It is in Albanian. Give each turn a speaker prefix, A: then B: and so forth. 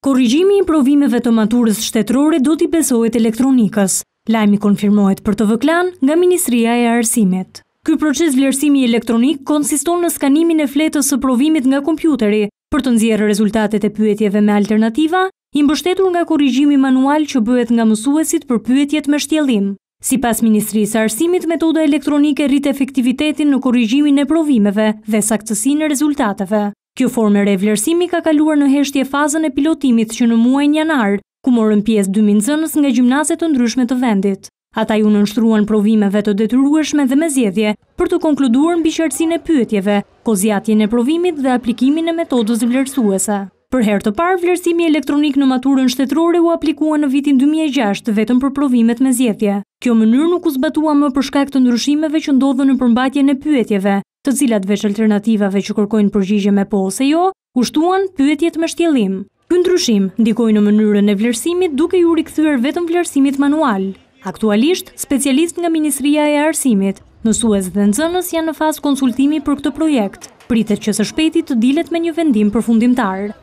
A: Korrigjimi i provimeve të maturës shtetërore do t'i besohet elektronikës. Lajmi konfirmohet për TV-Klan nga Ministria e Arsimit. Ky proces vlerësimi elektronik konsiston në skanimin e fletës së provimit nga kompjuteri për të nxjerrë rezultatet e pyetjeve me alternativa, i mbështetur nga korrigjimi manual që bëhet nga mësuesit për pyetjet me shtjellim. Sipas Ministrisë së Arsimit, metoda elektronike rrit efektivitetin në korrigjimin e provimeve dhe saktësinë e rezultateve. Kjo formë e revlerësimi ka kaluar në heshtje fazën e pilotimit që në muajin janar, ku morën pjesë 2000 nxënës nga gjimnaze të ndryshme të vendit. Ata ju nënshtruan provimeve të detyrueshme dhe me zgjedhje për të konkluduar mbi qartësinë e pyetjeve, kozjatjen e provimit dhe aplikimin e metodës vlerësuese. Për herë të parë, vlerësimi elektronik në maturën shtetërore u aplikua në vitin 2006 vetëm për provimet me zgjedhje. Kjo mënyrë nuk u zbatua më për shkak të ndryshimeve që ndodhen në përmbajtjen e pyetjeve, të cilat veç alternativave që kërkojnë përgjigje me po ose jo, u shtuan pyetjet me shtjellim. Ky ndryshim ndikoi në mënyrën e vlerësimit duke ju rikthyer vetëm vlerësimit manual. Aktualisht, specialistë nga Ministria e Arsimit, mësues dhe nxënës janë në fazë konsultimi për këtë projekt. Pritet që së shpejti të dilet me një vendim përfundimtar.